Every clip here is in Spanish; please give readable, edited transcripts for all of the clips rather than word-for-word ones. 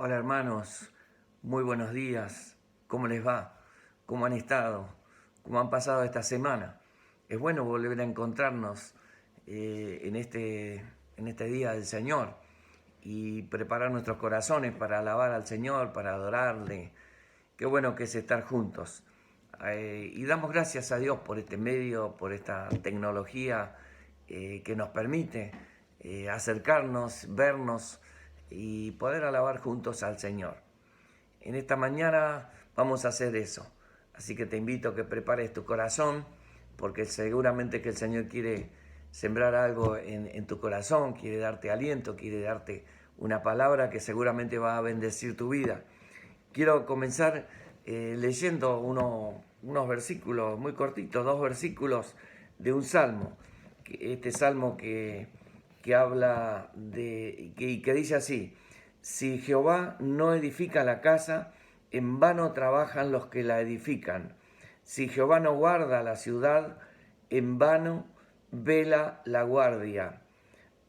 Hola hermanos, muy buenos días. ¿Cómo les va? ¿Cómo han estado? ¿Cómo han pasado esta semana? Es bueno volver a encontrarnos en este día del Señor y preparar nuestros corazones para alabar al Señor, para adorarle. Qué bueno que es estar juntos. Y damos gracias a Dios por este medio, por esta tecnología que nos permite acercarnos, vernos y poder alabar juntos al Señor. En esta mañana vamos a hacer eso. Así que te invito a que prepares tu corazón, porque seguramente que el Señor quiere sembrar algo en tu corazón, quiere darte aliento, quiere darte una palabra que seguramente va a bendecir tu vida. Quiero comenzar leyendo unos versículos muy cortitos, 2 versículos de un salmo. Este salmo que habla que dice así: si Jehová no edifica la casa, en vano trabajan los que la edifican. Si Jehová no guarda la ciudad, en vano vela la guardia.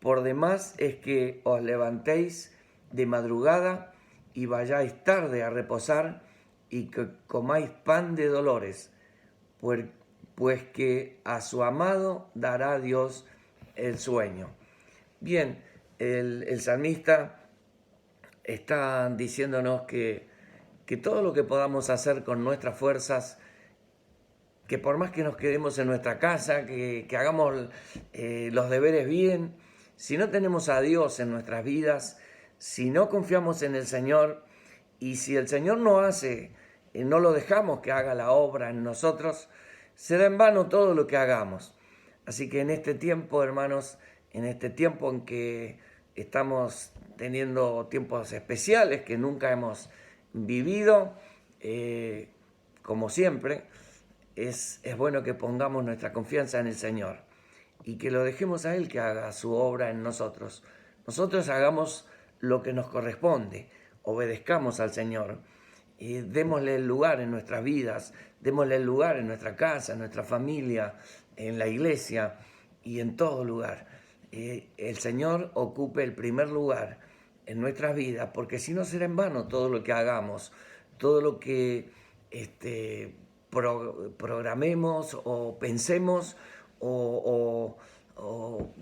Por demás es que os levantéis de madrugada y vayáis tarde a reposar y que comáis pan de dolores, pues que a su amado dará Dios el sueño. Bien, el salmista está diciéndonos que todo lo que podamos hacer con nuestras fuerzas, que por más que nos quedemos en nuestra casa, que hagamos los deberes bien, si no tenemos a Dios en nuestras vidas, si no confiamos en el Señor y si el Señor no hace, no lo dejamos que haga la obra en nosotros, será en vano todo lo que hagamos. Así que en este tiempo, hermanos, en este tiempo en que estamos teniendo tiempos especiales que nunca hemos vivido, como siempre, es bueno que pongamos nuestra confianza en el Señor y que lo dejemos a Él que haga su obra en nosotros. Nosotros hagamos lo que nos corresponde, obedezcamos al Señor y démosle el lugar en nuestras vidas, démosle el lugar en nuestra casa, en nuestra familia, en la iglesia y en todo lugar. El Señor ocupe el primer lugar en nuestras vidas, porque si no será en vano todo lo que hagamos, todo lo que programemos o pensemos o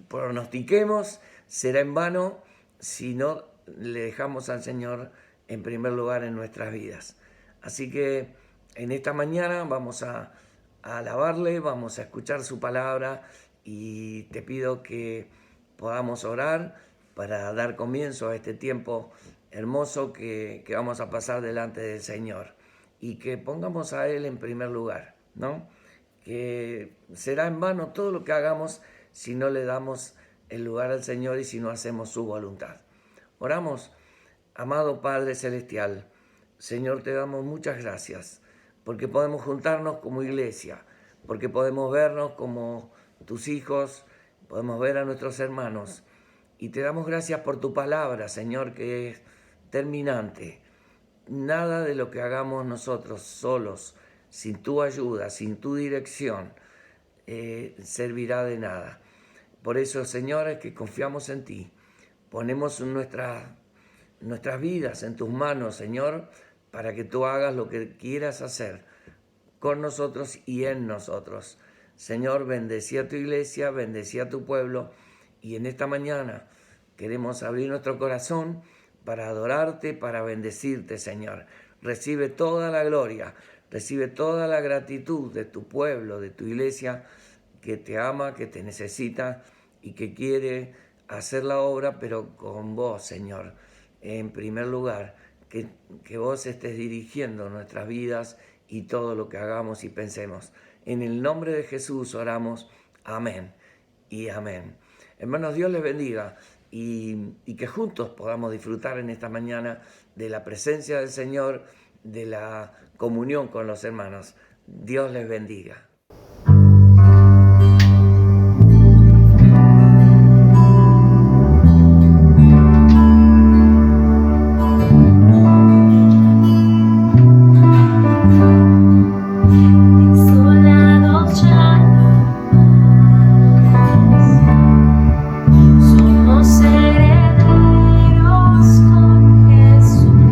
pronostiquemos, será en vano si no le dejamos al Señor en primer lugar en nuestras vidas. Así que en esta mañana vamos a alabarle, vamos a escuchar su palabra y te pido que podamos orar para dar comienzo a este tiempo hermoso que vamos a pasar delante del Señor y que pongamos a Él en primer lugar, ¿no? Que será en vano todo lo que hagamos si no le damos el lugar al Señor y si no hacemos su voluntad. Oramos. Amado Padre Celestial, Señor, te damos muchas gracias porque podemos juntarnos como iglesia, porque podemos vernos como tus hijos, podemos ver a nuestros hermanos y te damos gracias por tu palabra, Señor, que es terminante. Nada de lo que hagamos nosotros solos, sin tu ayuda, sin tu dirección, servirá de nada. Por eso, Señor, es que confiamos en ti, ponemos nuestras vidas en tus manos, Señor, para que tú hagas lo que quieras hacer con nosotros y en nosotros. Señor, bendecí a tu iglesia, bendecí a tu pueblo y en esta mañana queremos abrir nuestro corazón para adorarte, para bendecirte, Señor. Recibe toda la gloria, recibe toda la gratitud de tu pueblo, de tu iglesia que te ama, que te necesita y que quiere hacer la obra, pero con vos, Señor. En primer lugar, que vos estés dirigiendo nuestras vidas y todo lo que hagamos y pensemos. En el nombre de Jesús oramos. Amén y amén. Hermanos, Dios les bendiga y que juntos podamos disfrutar en esta mañana de la presencia del Señor, de la comunión con los hermanos. Dios les bendiga. Somos herederos con Jesús.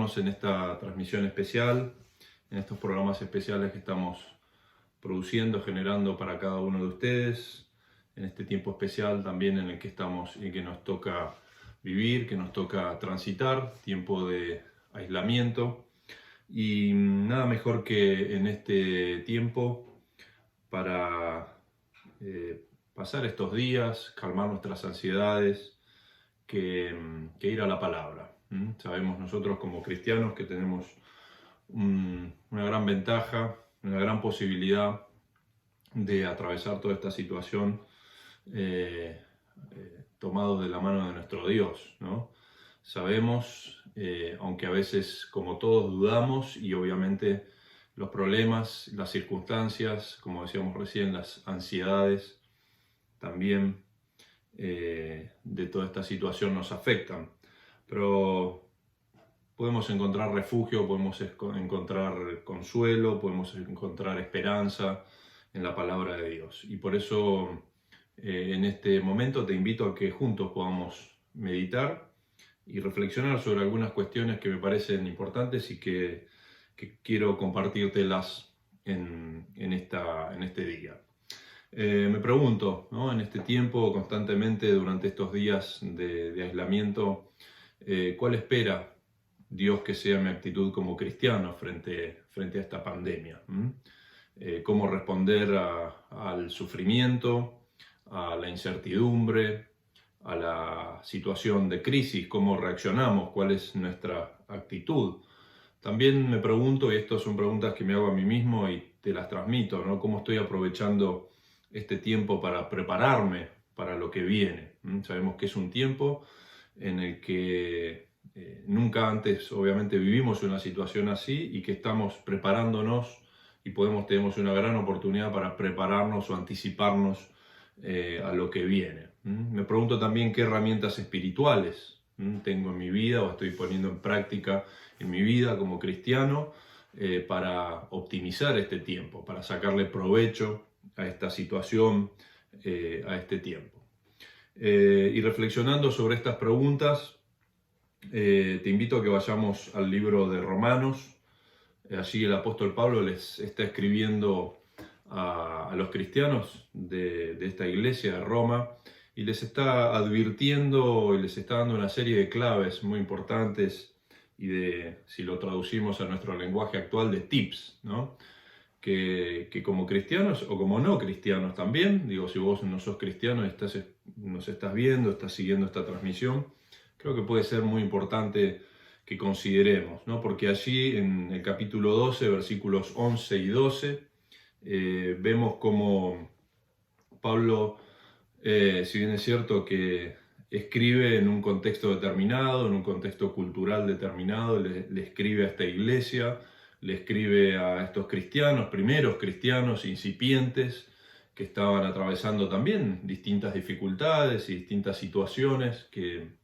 acompañarnos en esta transmisión especial, en estos programas especiales que estamos produciendo, generando para cada uno de ustedes, en este tiempo especial también en el que estamos y que nos toca vivir, que nos toca transitar, tiempo de aislamiento. Y nada mejor que en este tiempo para pasar estos días, calmar nuestras ansiedades, que ir a la palabra. Sabemos nosotros como cristianos que tenemos una gran ventaja, una gran posibilidad de atravesar toda esta situación tomados de la mano de nuestro Dios, ¿no? Sabemos, aunque a veces como todos dudamos y obviamente los problemas, las circunstancias, como decíamos recién, las ansiedades también de toda esta situación nos afectan, pero podemos encontrar refugio, podemos encontrar consuelo, podemos encontrar esperanza en la palabra de Dios. Y por eso en este momento te invito a que juntos podamos meditar y reflexionar sobre algunas cuestiones que me parecen importantes y que quiero compartírtelas en este día. Me pregunto, ¿no? En este tiempo, constantemente durante estos días de aislamiento, ¿cuál espera Dios que sea mi actitud como cristiano frente a esta pandemia? ¿Cómo responder al sufrimiento, a la incertidumbre, a la situación de crisis? ¿Cómo reaccionamos? ¿Cuál es nuestra actitud? También me pregunto, y estas son preguntas que me hago a mí mismo y te las transmito, ¿no? ¿Cómo estoy aprovechando este tiempo para prepararme para lo que viene? Sabemos que es un tiempo en el que nunca antes obviamente vivimos una situación así y que estamos preparándonos y tenemos una gran oportunidad para prepararnos o anticiparnos a lo que viene. Me pregunto también qué herramientas espirituales tengo en mi vida o estoy poniendo en práctica en mi vida como cristiano para optimizar este tiempo, para sacarle provecho a esta situación, a este tiempo. Y reflexionando sobre estas preguntas, te invito a que vayamos al libro de Romanos. Allí el apóstol Pablo les está escribiendo a los cristianos de esta iglesia de Roma y les está advirtiendo y les está dando una serie de claves muy importantes y si lo traducimos a nuestro lenguaje actual, de tips, ¿no? Que como cristianos o como no cristianos también, digo, si vos no sos cristiano y nos estás viendo, estás siguiendo esta transmisión, creo que puede ser muy importante que consideremos, ¿no? Porque allí en el capítulo 12, versículos 11 y 12, vemos como Pablo, si bien es cierto que escribe en un contexto determinado, en un contexto cultural determinado, le escribe a esta iglesia, le escribe a estos cristianos, primeros cristianos incipientes, que estaban atravesando también distintas dificultades y distintas situaciones que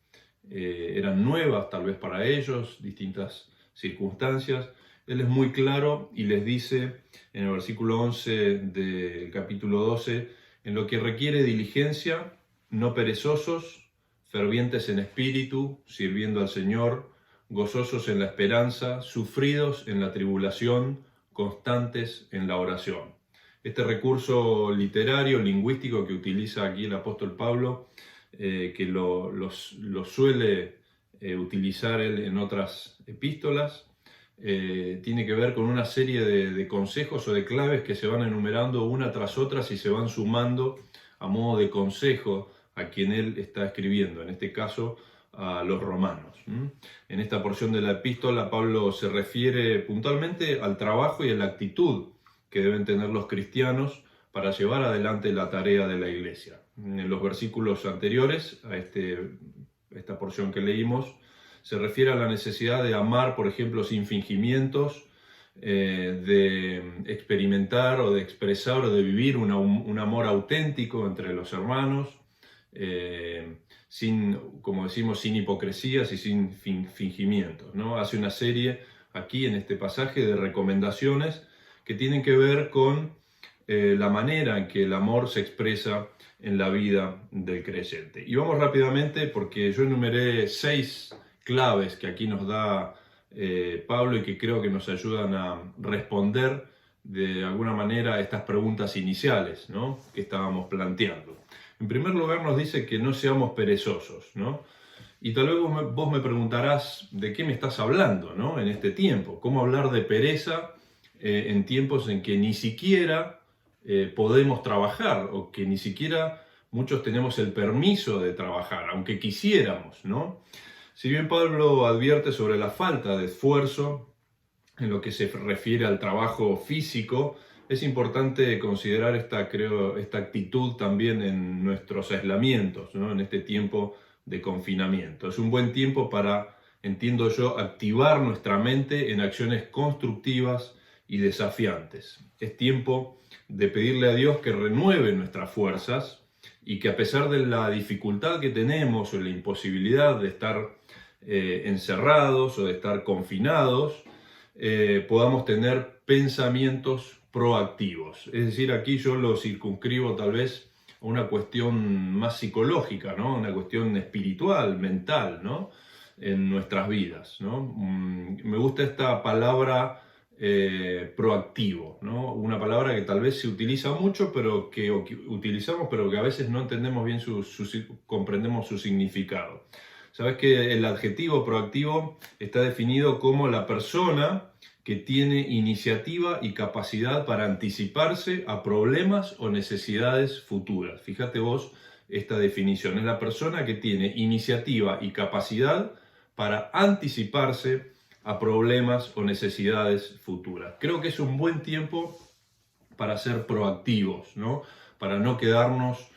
eran nuevas tal vez para ellos, distintas circunstancias. Él es muy claro y les dice en el versículo 11 del capítulo 12, en lo que requiere diligencia, no perezosos, fervientes en espíritu, sirviendo al Señor, gozosos en la esperanza, sufridos en la tribulación, constantes en la oración. Este recurso literario, lingüístico que utiliza aquí el apóstol Pablo, que lo suele utilizar él en otras epístolas, tiene que ver con una serie de consejos o de claves que se van enumerando una tras otra y se van sumando a modo de consejo a quien él está escribiendo, en este caso a los romanos. En esta porción de la epístola, Pablo se refiere puntualmente al trabajo y a la actitud que deben tener los cristianos para llevar adelante la tarea de la iglesia. En los versículos anteriores a esta porción que leímos, se refiere a la necesidad de amar, por ejemplo, sin fingimientos, de experimentar o de expresar o de vivir un amor auténtico entre los hermanos, como decimos, sin hipocresías y sin fingimientos, ¿no? Hace una serie aquí en este pasaje de recomendaciones que tienen que ver con la manera en que el amor se expresa en la vida del creyente. Y vamos rápidamente porque yo enumeré 6 claves que aquí nos da Pablo y que creo que nos ayudan a responder de alguna manera a estas preguntas iniciales, ¿no?, que estábamos planteando. En primer lugar nos dice que no seamos perezosos, ¿no? Y tal vez vos me preguntarás de qué me estás hablando, ¿no?, en este tiempo. ¿Cómo hablar de pereza en tiempos en que ni siquiera podemos trabajar o que ni siquiera muchos tenemos el permiso de trabajar, aunque quisiéramos, ¿no? Si bien Pablo advierte sobre la falta de esfuerzo en lo que se refiere al trabajo físico, es importante considerar esta actitud también en nuestros aislamientos, ¿no?, en este tiempo de confinamiento. Es un buen tiempo para, entiendo yo, activar nuestra mente en acciones constructivas y desafiantes. Es tiempo de pedirle a Dios que renueve nuestras fuerzas y que, a pesar de la dificultad que tenemos o la imposibilidad de estar encerrados o de estar confinados, podamos tener pensamientos proactivos. Es decir, aquí yo lo circunscribo tal vez a una cuestión más psicológica, ¿no?, una cuestión espiritual, mental, ¿no?, en nuestras vidas, ¿no? Me gusta esta palabra proactivo, ¿no?, una palabra que tal vez se utiliza mucho, pero que utilizamos, pero que a veces no entendemos bien comprendemos su significado. Sabes que el adjetivo proactivo está definido como la persona que tiene iniciativa y capacidad para anticiparse a problemas o necesidades futuras. Fíjate vos esta definición. Es la persona que tiene iniciativa y capacidad para anticiparse a problemas o necesidades futuras. Creo que es un buen tiempo para ser proactivos, ¿no?, para no quedarnos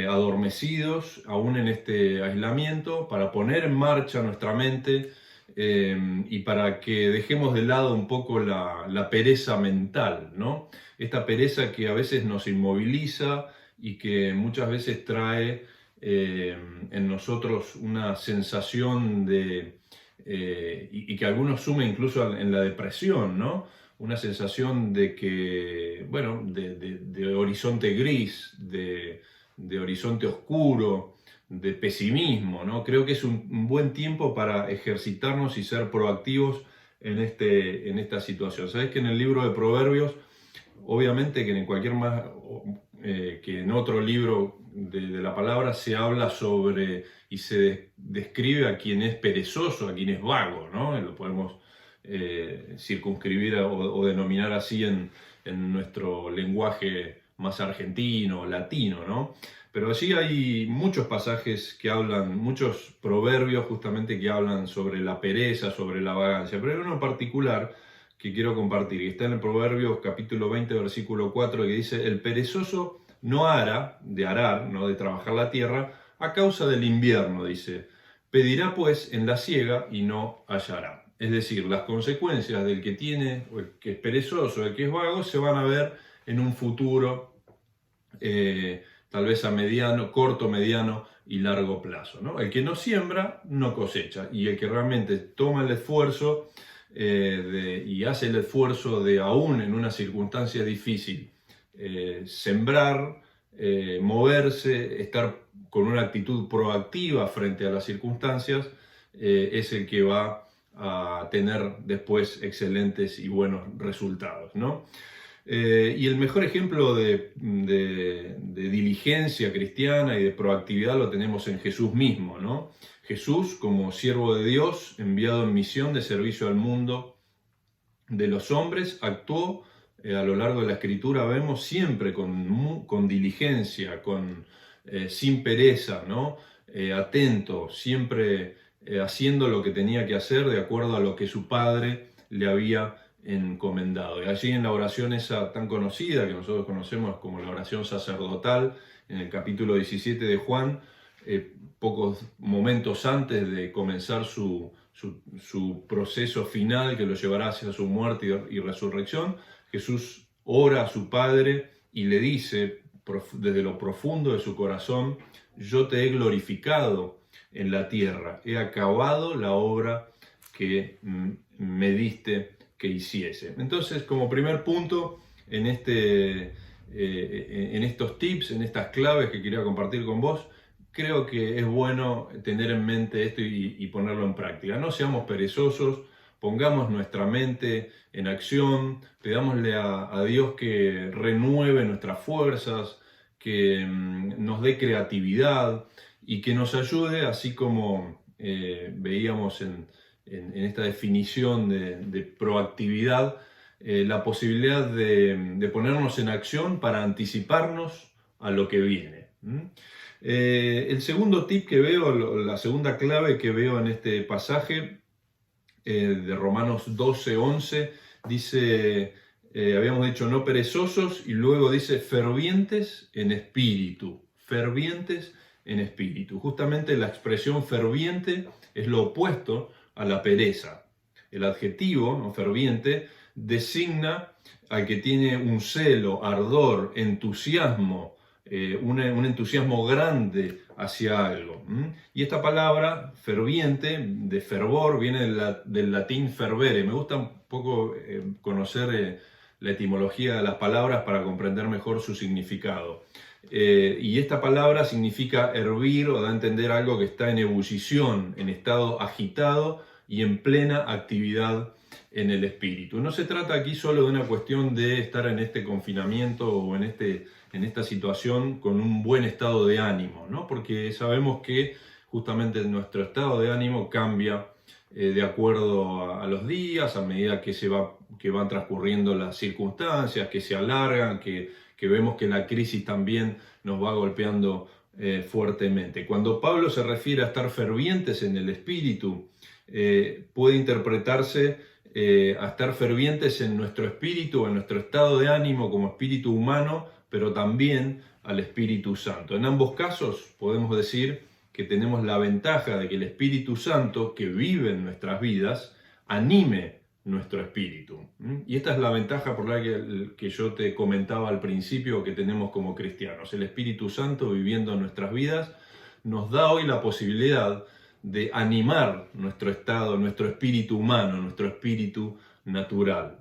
adormecidos aún en este aislamiento, para poner en marcha nuestra mente y para que dejemos de lado un poco la pereza mental, ¿no? Esta pereza que a veces nos inmoviliza y que muchas veces trae en nosotros una sensación y que algunos sumen incluso en la depresión, ¿no? Una sensación de que, bueno, de horizonte gris, de horizonte oscuro, de pesimismo, ¿no? Creo que es un buen tiempo para ejercitarnos y ser proactivos en esta situación. Sabes que en el libro de Proverbios, obviamente que que en otro libro de la palabra se habla sobre y se describe a quien es perezoso, a quien es vago, ¿no? Lo podemos circunscribir o denominar así en nuestro lenguaje más argentino, latino, ¿no? Pero allí hay muchos pasajes que hablan, muchos proverbios justamente que hablan sobre la pereza, sobre la vagancia, pero hay uno en particular que quiero compartir, y está en el Proverbios capítulo 20, versículo 4, que dice: el perezoso no hará, de arar, no de trabajar la tierra, a causa del invierno, dice, pedirá pues en la siega y no hallará. Es decir, las consecuencias del que tiene, o el que es perezoso, el que es vago, se van a ver en un futuro, tal vez a corto, mediano y largo plazo, ¿no? El que no siembra, no cosecha, y el que realmente toma el esfuerzo y hace el esfuerzo de, aún en una circunstancia difícil, sembrar, moverse, estar con una actitud proactiva frente a las circunstancias, es el que va a tener después excelentes y buenos resultados, ¿no? Y el mejor ejemplo de diligencia cristiana y de proactividad lo tenemos en Jesús mismo, ¿no? Jesús, como siervo de Dios, enviado en misión de servicio al mundo de los hombres, actuó a lo largo de la Escritura, vemos, siempre con diligencia, sin pereza, ¿no? Atento, siempre haciendo lo que tenía que hacer de acuerdo a lo que su Padre le había encomendado. Y allí en la oración esa tan conocida, que nosotros conocemos como la oración sacerdotal, en el capítulo 17 de Juan, pocos momentos antes de comenzar su proceso final que lo llevará hacia su muerte y resurrección, Jesús ora a su Padre y le dice desde lo profundo de su corazón: yo te he glorificado en la tierra, he acabado la obra que me diste que hiciese. Entonces, como primer punto, en estos tips, en estas claves que quería compartir con vos, creo que es bueno tener en mente esto y ponerlo en práctica. No seamos perezosos, pongamos nuestra mente en acción, pidámosle a Dios que renueve nuestras fuerzas, que nos dé creatividad y que nos ayude, así como veíamos en esta definición de proactividad, la posibilidad de ponernos en acción para anticiparnos a lo que viene. El segundo tip que veo, la segunda clave que veo en este pasaje de Romanos 12:11, dice, habíamos dicho no perezosos, y luego dice fervientes en espíritu, fervientes en espíritu. Justamente la expresión ferviente es lo opuesto a la pereza. El adjetivo, ¿no?, ferviente, designa al que tiene un celo, ardor, entusiasmo, un entusiasmo grande hacia algo. Y esta palabra ferviente, de fervor, viene del latín fervere. Me gusta un poco conocer la etimología de las palabras para comprender mejor su significado. Y esta palabra significa hervir, o da a entender algo que está en ebullición, en estado agitado y en plena actividad en el espíritu. No se trata aquí solo de una cuestión de estar en este confinamiento o en esta situación con un buen estado de ánimo, ¿no? Porque sabemos que justamente nuestro estado de ánimo cambia de acuerdo a los días, a medida que van transcurriendo las circunstancias, que se alargan, que vemos que la crisis también nos va golpeando fuertemente. Cuando Pablo se refiere a estar fervientes en el espíritu, puede interpretarse a estar fervientes en nuestro espíritu, en nuestro estado de ánimo como espíritu humano, pero también al Espíritu Santo. En ambos casos podemos decir que tenemos la ventaja de que el Espíritu Santo, que vive en nuestras vidas, anime nuestro espíritu. Y esta es la ventaja por la que yo te comentaba al principio que tenemos como cristianos. El Espíritu Santo viviendo en nuestras vidas nos da hoy la posibilidad de animar nuestro estado, nuestro espíritu humano, nuestro espíritu natural.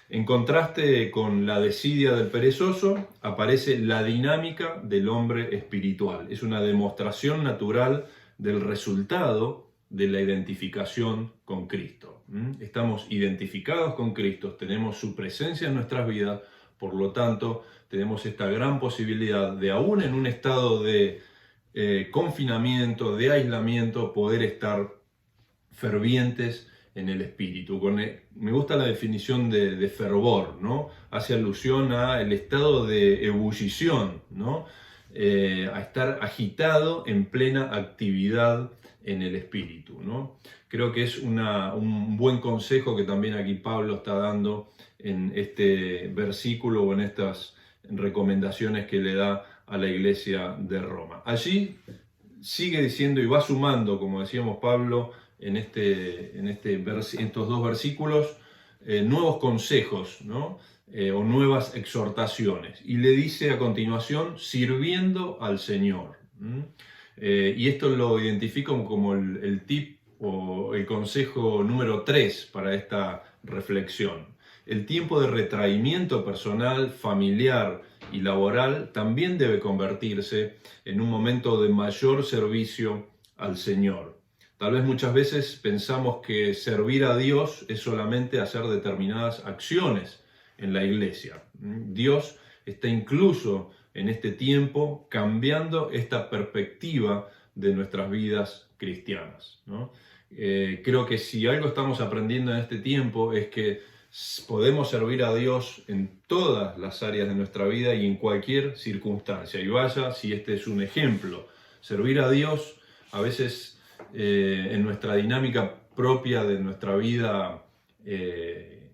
En contraste con la desidia del perezoso, aparece la dinámica del hombre espiritual. Es una demostración natural del resultado de la identificación con Cristo. Estamos identificados con Cristo, tenemos su presencia en nuestras vidas, por lo tanto, tenemos esta gran posibilidad de, aún en un estado de confinamiento, de aislamiento, poder estar fervientes en el espíritu. Me gusta la definición de fervor, ¿no? Hace alusión al estado de ebullición, ¿no? A estar agitado en plena actividad en el espíritu, ¿no? Creo que es un buen consejo que también aquí Pablo está dando en este versículo o en estas recomendaciones que le da a la iglesia de Roma. Allí sigue diciendo y va sumando, como decíamos Pablo, en estos dos versículos, nuevos consejos, ¿no? O nuevas exhortaciones. Y le dice a continuación, sirviendo al Señor. Y esto lo identifico como el tip o el consejo número 3 para esta reflexión. El tiempo de retraimiento personal, familiar y laboral también debe convertirse en un momento de mayor servicio al Señor. Tal vez muchas veces pensamos que servir a Dios es solamente hacer determinadas acciones en la iglesia. Dios está incluso en este tiempo cambiando esta perspectiva de nuestras vidas cristianas, ¿no? Creo que si algo estamos aprendiendo en este tiempo es que podemos servir a Dios en todas las áreas de nuestra vida y en cualquier circunstancia. Y vaya si este es un ejemplo. Servir a Dios a veces en nuestra dinámica propia de nuestra vida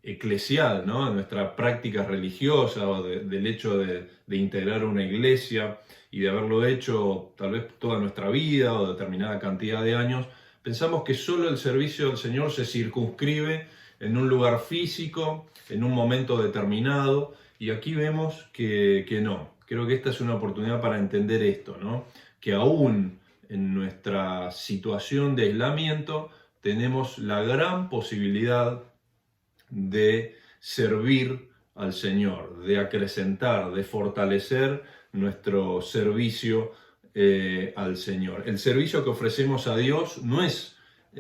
eclesial, ¿no? En nuestra práctica religiosa o del hecho de integrar una iglesia y de haberlo hecho tal vez toda nuestra vida o determinada cantidad de años, pensamos que solo el servicio del Señor se circunscribe en un lugar físico, en un momento determinado, y aquí vemos que no. Creo que esta es una oportunidad para entender esto, ¿no? Que aún en nuestra situación de aislamiento tenemos la gran posibilidad de servir al Señor, de acrecentar, de fortalecer nuestro servicio al Señor. El servicio que ofrecemos a Dios no es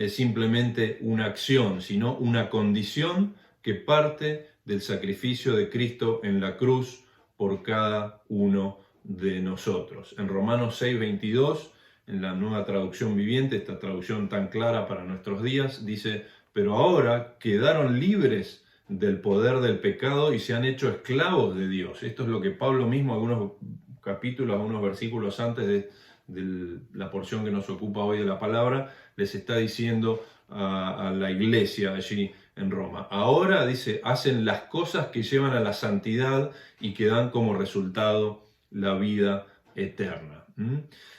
simplemente una acción, sino una condición que parte del sacrificio de Cristo en la cruz por cada uno de nosotros. En Romanos 6:22, en la Nueva Traducción Viviente, esta traducción tan clara para nuestros días, dice: pero ahora quedaron libres del poder del pecado y se han hecho esclavos de Dios. Esto es lo que Pablo mismo, algunos capítulos, algunos versículos antes de la porción que nos ocupa hoy de la palabra, les está diciendo a la iglesia allí en Roma. Ahora, dice, hacen las cosas que llevan a la santidad y que dan como resultado la vida eterna.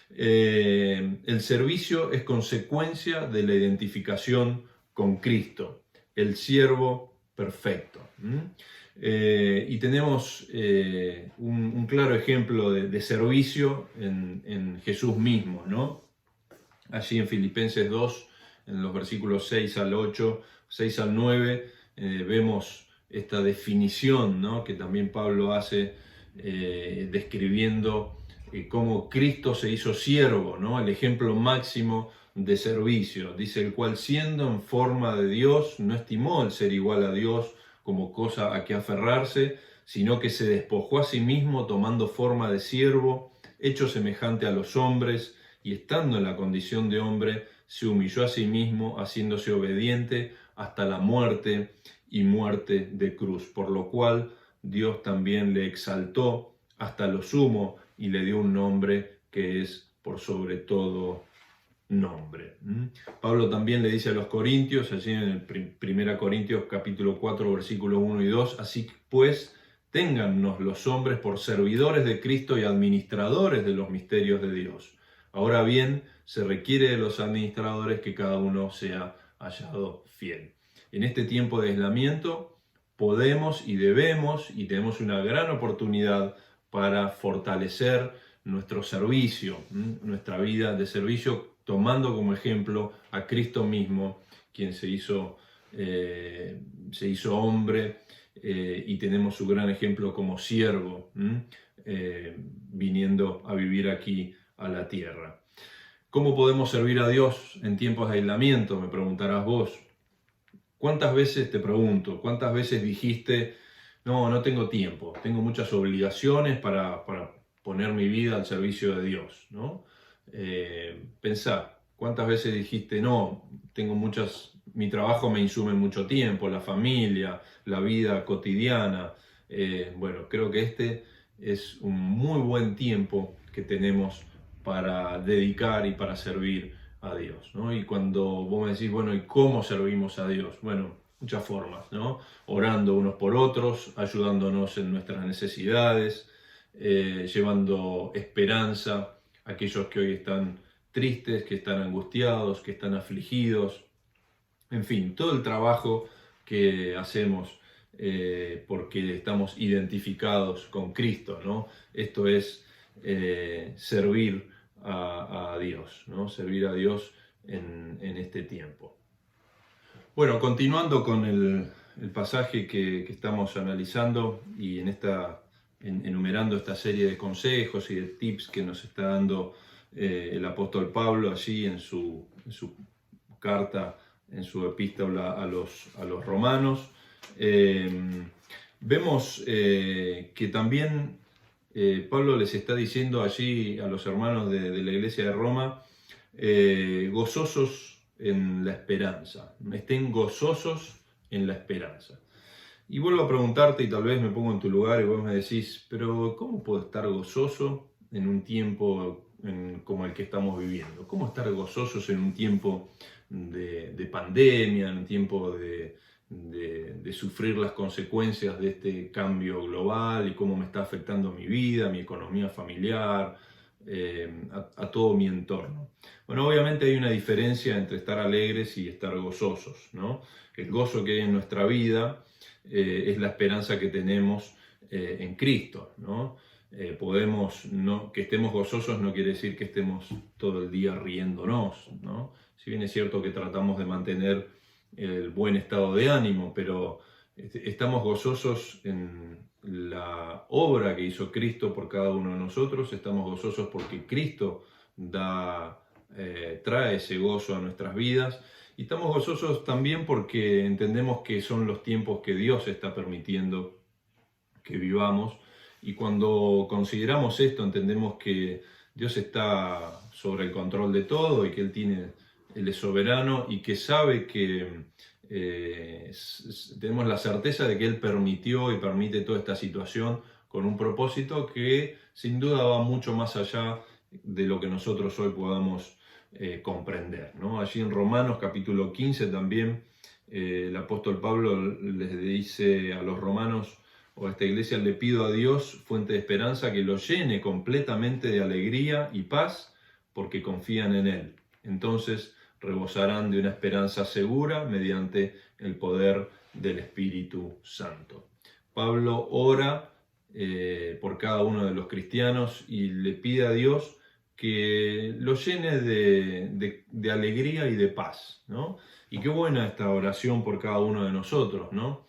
El servicio es consecuencia de la identificación con Cristo, el siervo perfecto. Y tenemos un claro ejemplo de servicio en Jesús mismo, ¿no? Allí en Filipenses 2, en los versículos 6 al 8, 6 al 9, vemos esta definición, ¿no?, que también Pablo hace describiendo cómo Cristo se hizo siervo, ¿no?, el ejemplo máximo de servicio. Dice: el cual, siendo en forma de Dios, no estimó el ser igual a Dios como cosa a que aferrarse, sino que se despojó a sí mismo, tomando forma de siervo, hecho semejante a los hombres, y estando en la condición de hombre, se humilló a sí mismo, haciéndose obediente hasta la muerte y muerte de cruz, por lo cual Dios también le exaltó hasta lo sumo y le dio un nombre que es por sobre todo nombre. Pablo también le dice a los corintios, allí en el 1 Corintios capítulo 4, versículos 1 y 2, así pues, téngannos los hombres por servidores de Cristo y administradores de los misterios de Dios. Ahora bien, se requiere de los administradores que cada uno sea hallado fiel. En este tiempo de aislamiento podemos y debemos y tenemos una gran oportunidad para fortalecer nuestro servicio, nuestra vida de servicio, tomando como ejemplo a Cristo mismo, quien se hizo hombre, y tenemos su gran ejemplo como siervo, viniendo a vivir aquí a la tierra. ¿Cómo podemos servir a Dios en tiempos de aislamiento?, me preguntarás vos. ¿Cuántas veces, te pregunto, cuántas veces dijiste: no tengo tiempo, tengo muchas obligaciones para poner mi vida al servicio de Dios, ¿no? Pensá, ¿cuántas veces dijiste: no, mi trabajo me insume mucho tiempo, la familia, la vida cotidiana? Bueno, creo que este es un muy buen tiempo que tenemos para dedicar y para servir a Dios, ¿no? Y cuando vos me decís: bueno, ¿y cómo servimos a Dios? Bueno, muchas formas, ¿no? Orando unos por otros, ayudándonos en nuestras necesidades, llevando esperanza a aquellos que hoy están tristes, que están angustiados, que están afligidos. En fin, todo el trabajo que hacemos porque estamos identificados con Cristo, ¿no? Esto es servir a Dios, ¿no? Servir a Dios en este tiempo. Bueno, continuando con el pasaje que estamos analizando y enumerando esta serie de consejos y de tips que nos está dando el apóstol Pablo allí en su carta, en su epístola a los romanos, vemos que también Pablo les está diciendo allí a los hermanos de la iglesia de Roma: gozosos en la esperanza, estén gozosos en la esperanza. Y vuelvo a preguntarte, y tal vez me pongo en tu lugar y vos me decís: pero ¿cómo puedo estar gozoso en un tiempo como el que estamos viviendo? ¿Cómo estar gozosos en un tiempo de pandemia, en un tiempo de sufrir las consecuencias de este cambio global y cómo me está afectando mi vida, mi economía familiar, a todo mi entorno? Bueno, obviamente hay una diferencia entre estar alegres y estar gozosos, ¿no? El gozo que hay en nuestra vida es la esperanza que tenemos en Cristo, ¿no? Que estemos gozosos no quiere decir que estemos todo el día riéndonos, ¿no? Si bien es cierto que tratamos de mantener el buen estado de ánimo, pero estamos gozosos en la obra que hizo Cristo por cada uno de nosotros, estamos gozosos porque Cristo da trae ese gozo a nuestras vidas. Y estamos gozosos también porque entendemos que son los tiempos que Dios está permitiendo que vivamos. Y cuando consideramos esto, entendemos que Dios está sobre el control de todo y que Él es soberano y que sabe que tenemos la certeza de que Él permitió y permite toda esta situación con un propósito que sin duda va mucho más allá de lo que nosotros hoy podamos comprender, ¿no? Allí en Romanos capítulo 15 también el apóstol Pablo les dice a los romanos, o a esta iglesia: le pido a Dios, fuente de esperanza, que los llene completamente de alegría y paz porque confían en Él. Entonces rebosarán de una esperanza segura mediante el poder del Espíritu Santo. Pablo ora por cada uno de los cristianos y le pide a Dios que los llene de alegría y de paz, ¿no? Y qué buena esta oración por cada uno de nosotros, ¿no?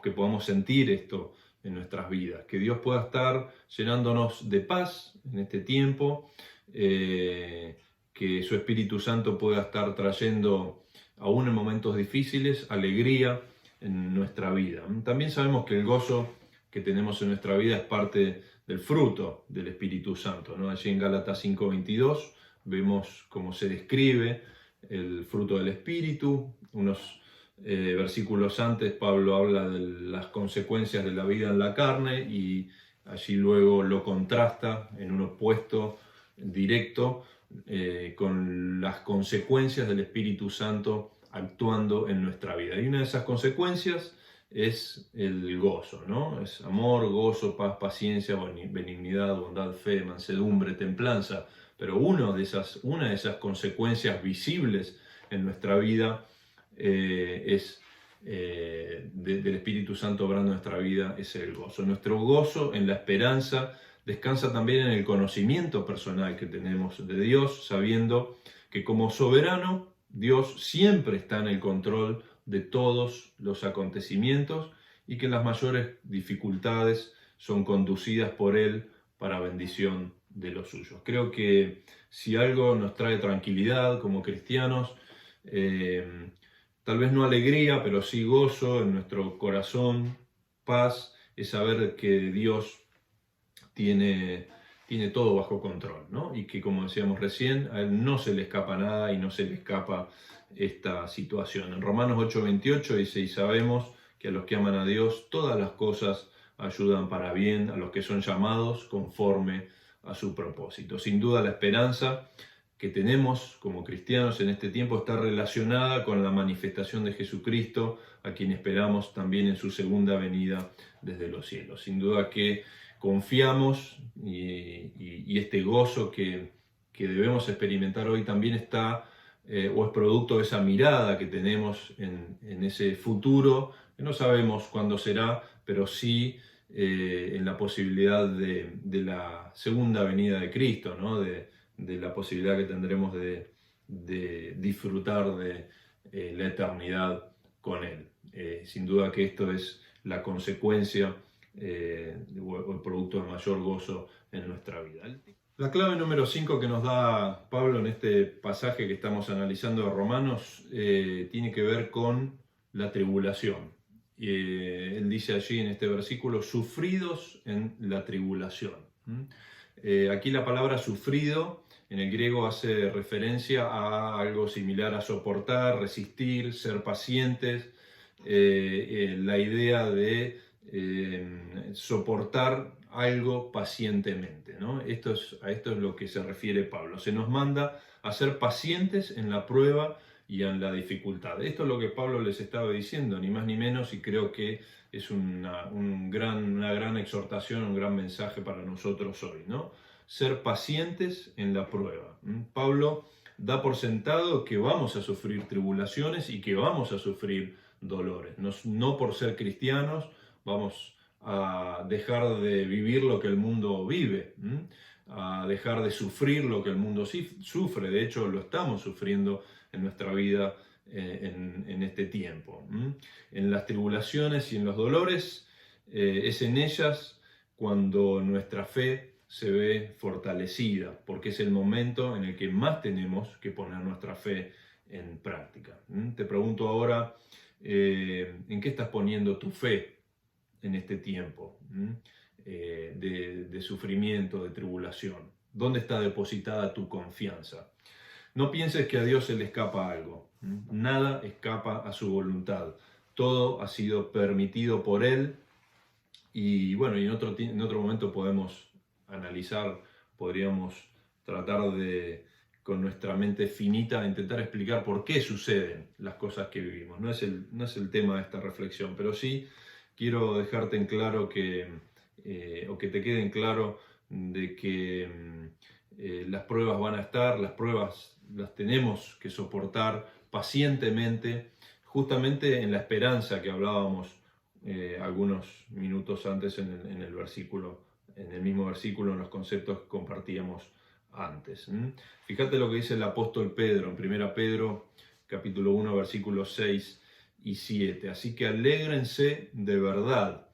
Que podamos sentir esto en nuestras vidas, que Dios pueda estar llenándonos de paz en este tiempo, que su Espíritu Santo pueda estar trayendo, aún en momentos difíciles, alegría en nuestra vida. También sabemos que el gozo que tenemos en nuestra vida es parte del fruto del Espíritu Santo, ¿no? Allí en Gálatas 5:22 vemos cómo se describe el fruto del Espíritu. Unos versículos antes Pablo habla de las consecuencias de la vida en la carne y allí luego lo contrasta en un opuesto directo con las consecuencias del Espíritu Santo actuando en nuestra vida. Y una de esas consecuencias es el gozo, ¿no? Es amor, gozo, paz, paciencia, benignidad, bondad, fe, mansedumbre, templanza. Pero una de esas consecuencias visibles en nuestra vida es del Espíritu Santo obrando en nuestra vida, es el gozo. Nuestro gozo en la esperanza descansa también en el conocimiento personal que tenemos de Dios, sabiendo que como soberano, Dios siempre está en el control de todos los acontecimientos y que las mayores dificultades son conducidas por Él para bendición de los suyos. Creo que si algo nos trae tranquilidad como cristianos, tal vez no alegría, pero sí gozo en nuestro corazón, paz, es saber que Dios tiene todo bajo control, ¿no? Y que, como decíamos recién, a Él no se le escapa nada y no se le escapa esta situación. En Romanos 8:28 dice: y sabemos que a los que aman a Dios todas las cosas ayudan para bien, a los que son llamados conforme a su propósito. Sin duda la esperanza que tenemos como cristianos en este tiempo está relacionada con la manifestación de Jesucristo, a quien esperamos también en su segunda venida desde los cielos. Sin duda que confiamos y este gozo que debemos experimentar hoy también está o es producto de esa mirada que tenemos en ese futuro, que no sabemos cuándo será, pero sí en la posibilidad de la segunda venida de Cristo, ¿no? De la posibilidad que tendremos de disfrutar de la eternidad con Él. Sin duda que esto es la consecuencia o el producto de mayor gozo en nuestra vida. La clave número 5 que nos da Pablo en este pasaje que estamos analizando de Romanos tiene que ver con la tribulación. Él dice allí en este versículo: sufridos en la tribulación. Aquí la palabra sufrido en el griego hace referencia a algo similar a soportar, resistir, ser pacientes. La idea de soportar algo pacientemente, ¿no? A esto es lo que se refiere Pablo. Se nos manda a ser pacientes en la prueba y en la dificultad. Esto es lo que Pablo les estaba diciendo, ni más ni menos, y creo que es una gran exhortación, un gran mensaje para nosotros hoy, ¿no? Ser pacientes en la prueba. Pablo da por sentado que vamos a sufrir tribulaciones y que vamos a sufrir dolores. No por ser cristianos vamos a dejar de vivir lo que el mundo vive, a dejar de sufrir lo que el mundo sufre. De hecho, lo estamos sufriendo en nuestra vida en este tiempo. En las tribulaciones y en los dolores, es en ellas cuando nuestra fe se ve fortalecida, porque es el momento en el que más tenemos que poner nuestra fe en práctica. Te pregunto ahora, ¿en qué estás poniendo tu fe en este tiempo de sufrimiento, de tribulación? ¿Dónde está depositada tu confianza? No pienses que a Dios se le escapa algo. Nada escapa a su voluntad. Todo ha sido permitido por Él. Y bueno, y en otro momento podemos analizar, podríamos tratar de, con nuestra mente finita, intentar explicar por qué suceden las cosas que vivimos. No es el tema de esta reflexión, pero sí quiero dejarte en claro o que te quede en claro de que las pruebas van a estar, las pruebas las tenemos que soportar pacientemente, justamente en la esperanza que hablábamos algunos minutos antes en el versículo, en el mismo versículo, en los conceptos que compartíamos antes. Fíjate lo que dice el apóstol Pedro en 1 Pedro, capítulo 1, versículos 6 y 7. Así que alégrense de verdad,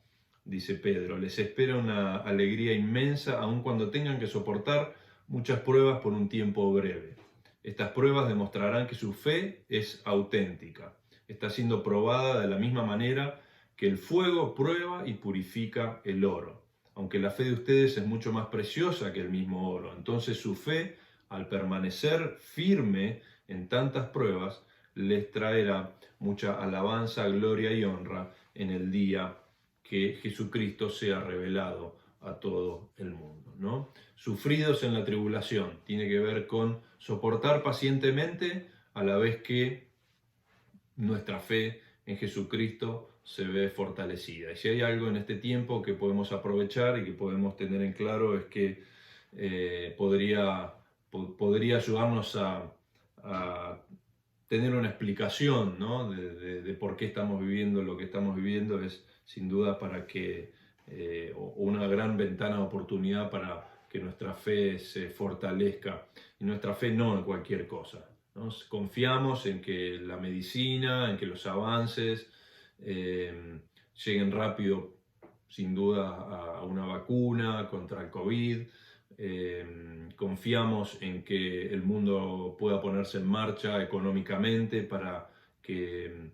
dice Pedro, les espera una alegría inmensa, aun cuando tengan que soportar muchas pruebas por un tiempo breve. Estas pruebas demostrarán que su fe es auténtica. Está siendo probada de la misma manera que el fuego prueba y purifica el oro. Aunque la fe de ustedes es mucho más preciosa que el mismo oro, entonces su fe, al permanecer firme en tantas pruebas, les traerá mucha alabanza, gloria y honra en el día que Jesucristo sea revelado a todo el mundo, ¿no? Sufridos en la tribulación tiene que ver con soportar pacientemente a la vez que nuestra fe en Jesucristo se ve fortalecida. Y si hay algo en este tiempo que podemos aprovechar y que podemos tener en claro es que podría ayudarnos a tener una explicación, ¿no? de por qué estamos viviendo lo que estamos viviendo, es sin duda para que una gran ventana de oportunidad para que nuestra fe se fortalezca, y nuestra fe no en cualquier cosa. Confiamos en que la medicina, en que los avances lleguen rápido, sin duda, a una vacuna contra el COVID. Confiamos en que el mundo pueda ponerse en marcha económicamente para que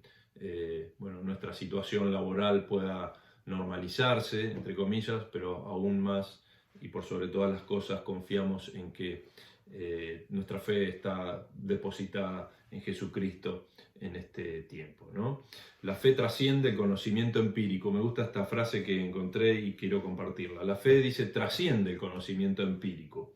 nuestra situación laboral pueda normalizarse, entre comillas, pero aún más y por sobre todas las cosas confiamos en que nuestra fe está depositada en Jesucristo en este tiempo, ¿no? La fe trasciende el conocimiento empírico. Me gusta esta frase que encontré y quiero compartirla. La fe, dice, trasciende el conocimiento empírico.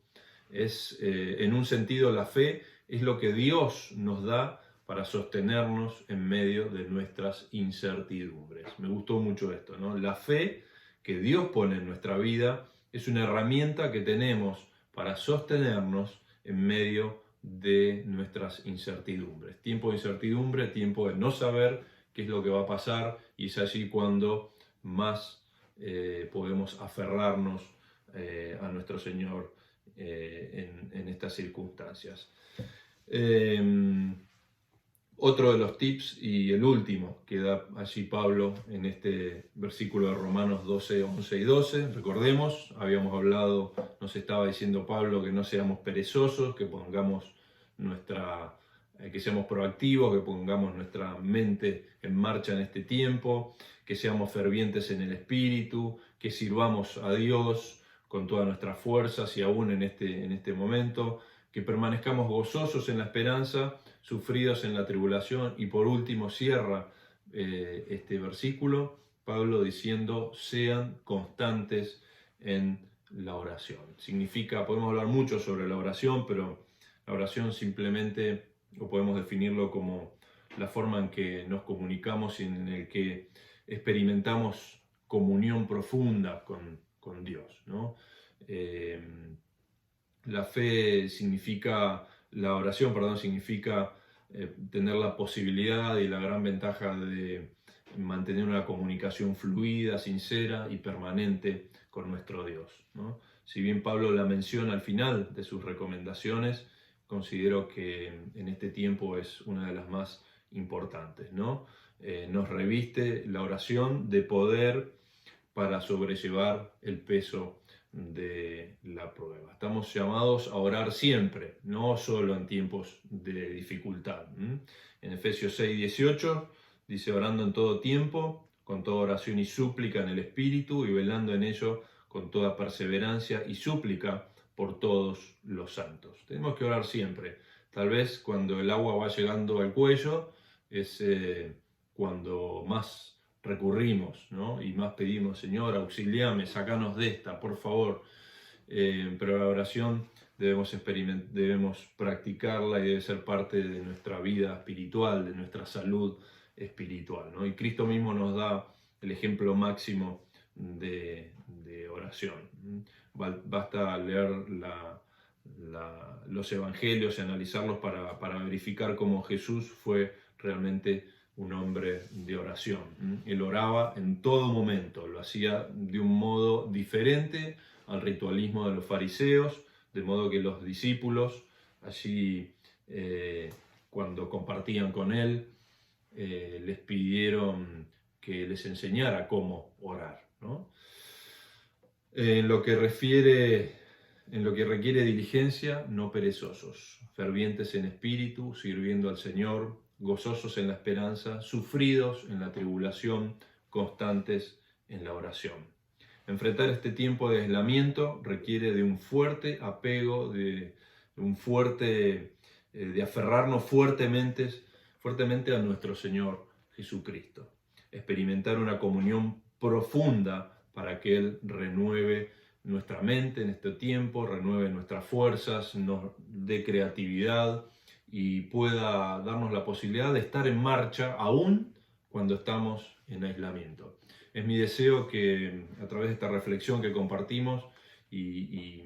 En un sentido, la fe es lo que Dios nos da para sostenernos en medio de nuestras incertidumbres. Me gustó mucho esto, ¿no? La fe que Dios pone en nuestra vida es una herramienta que tenemos para sostenernos en medio de nuestras incertidumbres. Tiempo de incertidumbre, tiempo de no saber qué es lo que va a pasar, y es allí cuando más podemos aferrarnos a nuestro Señor en estas circunstancias. Otro de los tips, y el último que da allí Pablo en este versículo de Romanos 12, 11 y 12, recordemos, habíamos hablado, nos estaba diciendo Pablo que no seamos perezosos, que pongamos que seamos proactivos, que pongamos nuestra mente en marcha en este tiempo, que seamos fervientes en el Espíritu, que sirvamos a Dios con todas nuestras fuerzas y aún en este momento, que permanezcamos gozosos en la esperanza, sufridos en la tribulación. Y por último cierra este versículo Pablo diciendo: sean constantes en la oración. Significa, podemos hablar mucho sobre la oración, pero la oración simplemente, o podemos definirlo como la forma en que nos comunicamos y en el que experimentamos comunión profunda con Dios, ¿no? La fe significa, la oración, perdón, significa tener la posibilidad y la gran ventaja de mantener una comunicación fluida, sincera y permanente con nuestro Dios, ¿no? Si bien Pablo la menciona al final de sus recomendaciones, considero que en este tiempo es una de las más importantes, ¿no? Nos reviste la oración de poder para sobrellevar el peso de la prueba. Estamos llamados a orar siempre, no solo en tiempos de dificultad. En Efesios 6:18 dice: orando en todo tiempo, con toda oración y súplica en el Espíritu, y velando en ello con toda perseverancia y súplica por todos los santos. Tenemos que orar siempre. Tal vez cuando el agua va llegando al cuello es cuando más recurrimos, ¿no? Y más pedimos: Señor, auxiliame, sacanos de esta, por favor. Pero la oración debemos practicarla y debe ser parte de nuestra vida espiritual, de nuestra salud espiritual, ¿no? Y Cristo mismo nos da el ejemplo máximo de oración. Basta leer los evangelios y analizarlos para verificar cómo Jesús fue realmente un hombre de oración. Él oraba en todo momento, lo hacía de un modo diferente al ritualismo de los fariseos, de modo que los discípulos allí, cuando compartían con él, les pidieron que les enseñara cómo orar, ¿no? En lo que requiere diligencia, no perezosos, fervientes en espíritu, sirviendo al Señor, gozosos en la esperanza, sufridos en la tribulación, constantes en la oración. Enfrentar este tiempo de aislamiento requiere de un fuerte apego, de aferrarnos fuertemente a nuestro Señor Jesucristo. Experimentar una comunión profunda para que Él renueve nuestra mente en este tiempo, renueve nuestras fuerzas, nos dé creatividad y pueda darnos la posibilidad de estar en marcha aún cuando estamos en aislamiento. Es mi deseo que a través de esta reflexión que compartimos y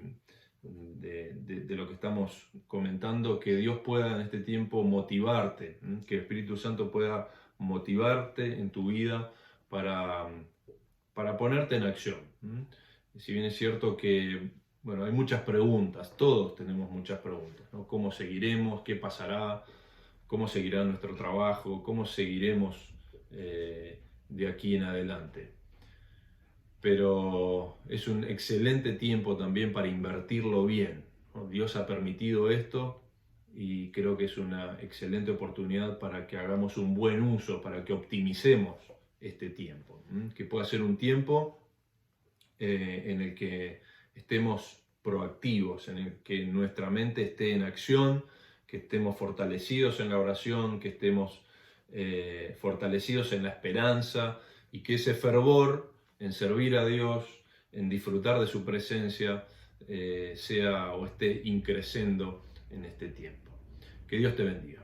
de lo que estamos comentando, que Dios pueda en este tiempo motivarte, que el Espíritu Santo pueda motivarte en tu vida para ponerte en acción. Si bien es cierto que hay muchas preguntas, todos tenemos muchas preguntas, ¿no? ¿Cómo seguiremos? ¿Qué pasará? ¿Cómo seguirá nuestro trabajo? ¿Cómo seguiremos de aquí en adelante? Pero es un excelente tiempo también para invertirlo bien, ¿no? Dios ha permitido esto y creo que es una excelente oportunidad para que hagamos un buen uso, para que optimicemos este tiempo, que pueda ser un tiempo en el que estemos proactivos, en el que nuestra mente esté en acción, que estemos fortalecidos en la oración, que estemos fortalecidos en la esperanza y que ese fervor en servir a Dios, en disfrutar de su presencia, sea o esté increciendo en este tiempo. Que Dios te bendiga.